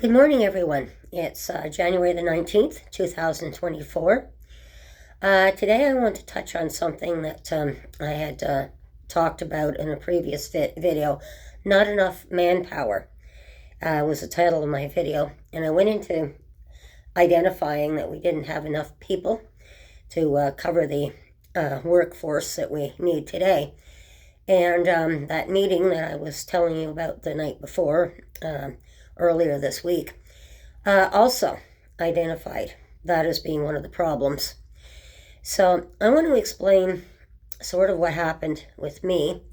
Good morning, everyone. It's January the 19th, 2024. Today I want to touch on something that I had talked about in a previous video. Not enough manpower was the title of my video. And I went into identifying that we didn't have enough people to cover the workforce that we need today. And that meeting that I was telling you about the night before, earlier this week, also identified that as being one of the problems. So I want to explain sort of what happened with me,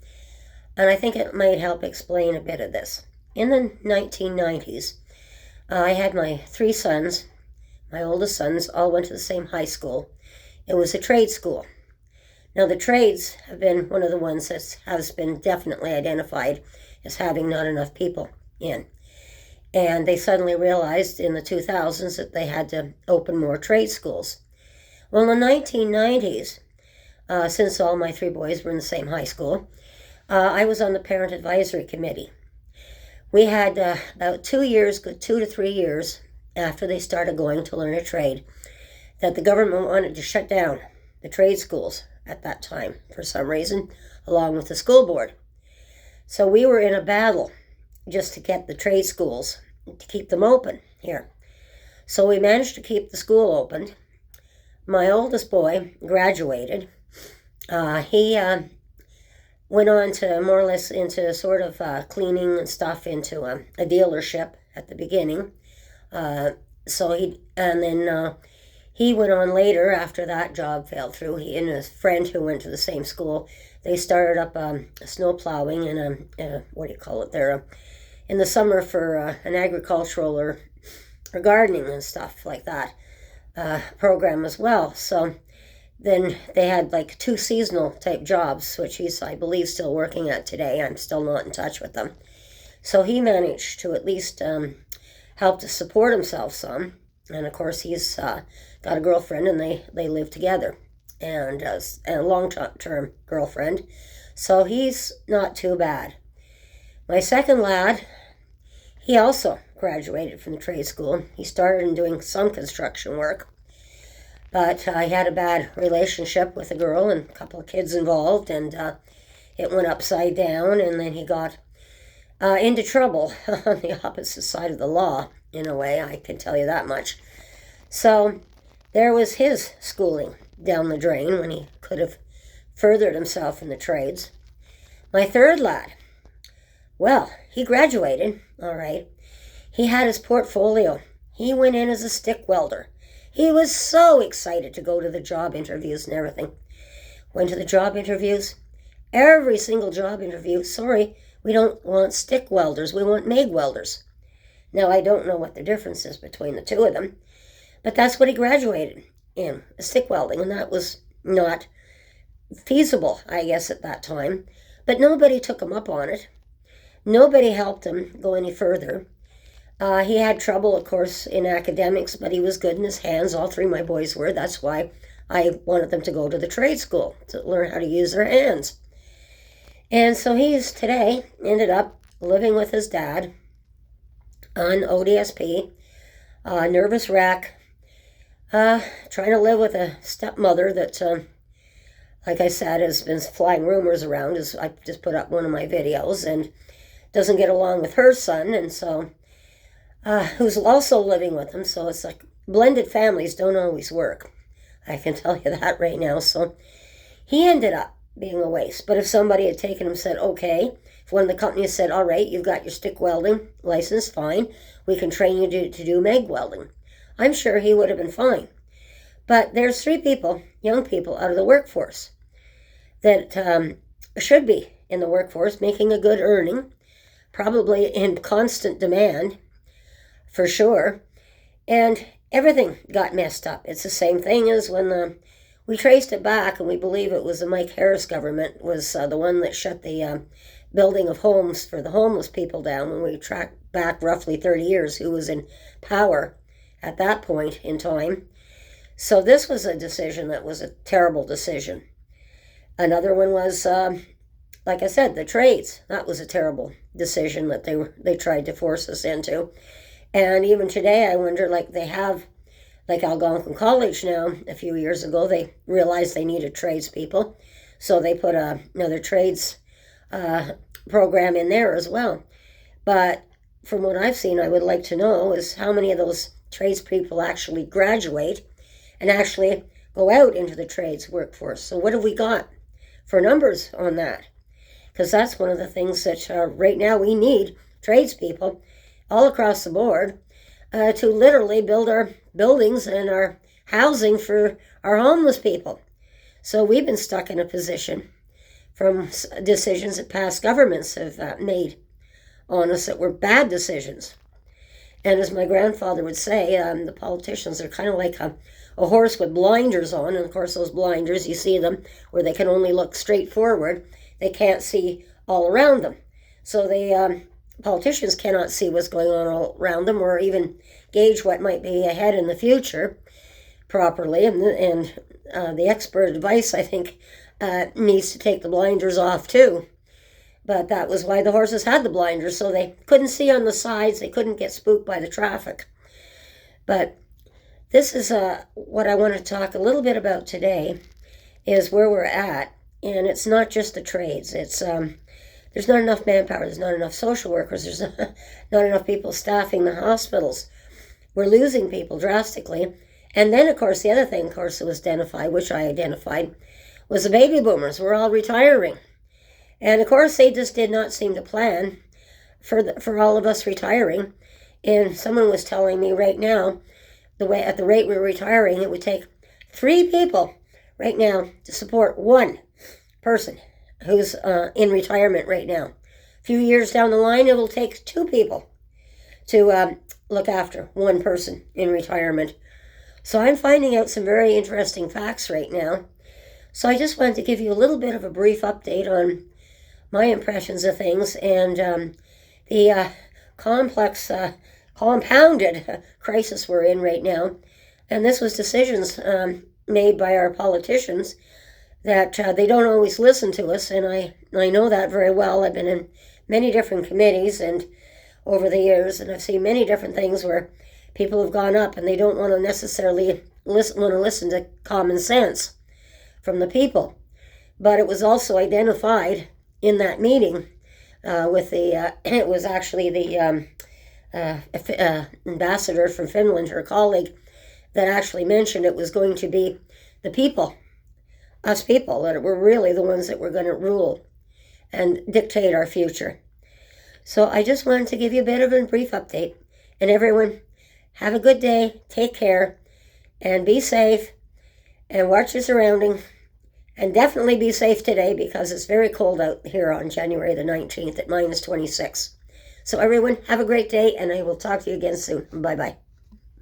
and I think it might help explain a bit of this. In the 1990s, I had my three sons. My oldest sons all went to the same high school. It was a trade school. Now, the trades have been one of the ones that has been definitely identified as having not enough people in. And they suddenly realized in the 2000s that they had to open more trade schools. Well, in the 1990s, since all my three boys were in the same high school, I was on the parent advisory committee. We had about 2 years, good 2 to 3 years after they started going to learn a trade, that the government wanted to shut down the trade schools at that time for some reason, along with the school board. So we were in a battle just to get the trade schools, to keep them open here. So we managed to keep the school open. My oldest boy graduated. He went on to more or less into sort of cleaning and stuff into a dealership at the beginning. He went on later after that job fell through. He and his friend who went to the same school, they started up snow plowing and what do you call it there? In the summer for an agricultural or gardening and stuff like that program as well. So then they had like 2 seasonal type jobs, which he's, I believe, still working at today. I'm still not in touch with them. So he managed to at least help to support himself some. And of course, he's got a girlfriend, and they live together, and a long-term girlfriend. So he's not too bad. My second lad, he also graduated from the trade school. He started doing some construction work, but I had a bad relationship with a girl and a couple of kids involved, and it went upside down, and then he got into trouble on the opposite side of the law, in a way, I can tell you that much. So there was his schooling down the drain when he could have furthered himself in the trades. My third lad, well, he graduated, all right. He had his portfolio. He went in as a stick welder. He was so excited to go to the job interviews and everything. Went to the job interviews. Every single job interview, sorry, we don't want stick welders, we want MIG welders. Now, I don't know what the difference is between the two of them, but that's what he graduated in, stick welding, and that was not feasible, I guess, at that time. But nobody took him up on it. Nobody helped him go any further. He had trouble, of course, in academics, but he was good in his hands. All three of my boys were. That's why I wanted them to go to the trade school, to learn how to use their hands. And so he's today ended up living with his dad on ODSP, nervous wreck, trying to live with a stepmother that, like I said, has been flying rumors around, as I just put up one of my videos, and doesn't get along with her son, and so, who's also living with him. So it's like blended families don't always work. I can tell you that right now. So he ended up being a waste. But if somebody had taken him and said, okay, if one of the companies said, all right, you've got your stick welding license, fine, we can train you to do MIG welding, I'm sure he would have been fine. But there's 3 people, young people, out of the workforce that should be in the workforce, making a good earning, probably in constant demand, for sure, and everything got messed up. It's the same thing as when we traced it back, and we believe it was the Mike Harris government was the one that shut the building of homes for the homeless people down, when we tracked back roughly 30 years who was in power at that point in time. So this was a decision that was a terrible decision. Another one was, like I said, the trades. That was a terrible decision that they tried to force us into. And even today, I wonder, like they have, like Algonquin College now, a few years ago, they realized they needed tradespeople. So they put another trades program in there as well. But from what I've seen, I would like to know is how many of those tradespeople actually graduate and actually go out into the trades workforce. So what have we got for numbers on that? Because that's one of the things that right now we need tradespeople all across the board to literally build our buildings and our housing for our homeless people. So we've been stuck in a position from decisions that past governments have made on us that were bad decisions. And as my grandfather would say, the politicians are kind of like a horse with blinders on. And of course, those blinders, you see them where they can only look straight forward. They can't see all around them. So the politicians cannot see what's going on all around them or even gauge what might be ahead in the future properly. And the expert advice, I think, needs to take the blinders off too. But that was why the horses had the blinders, so they couldn't see on the sides. They couldn't get spooked by the traffic. But this is what I want to talk a little bit about today, is where we're at. And it's not just the trades. It's there's not enough manpower. There's not enough social workers. There's not enough people staffing the hospitals. We're losing people drastically. And then, of course, the other thing, of course, that was identified, which I identified, was the baby boomers. We're all retiring. And of course, they just did not seem to plan for all of us retiring. And someone was telling me right now, at the rate we're retiring, it would take 3 people right now to support one person who's in retirement right now. A few years down the line, it will take 2 people to look after one person in retirement. So I'm finding out some very interesting facts right now. So I just wanted to give you a little bit of a brief update on my impressions of things and the complex, compounded crisis we're in right now. And this was decisions made by our politicians that they don't always listen to us, and I know that very well. I've been in many different committees and over the years, and I've seen many different things where people have gone up and they don't want to necessarily listen to common sense from the people. But it was also identified in that meeting with the, it was actually the ambassador from Finland, her colleague, that actually mentioned it was going to be the people, us people, that were really the ones that were going to rule and dictate our future. So I just wanted to give you a bit of a brief update. And everyone, have a good day, take care, and be safe, and watch your surroundings. And definitely be safe today because it's very cold out here on January the 19th at -26. So everyone, have a great day, and I will talk to you again soon. Bye-bye.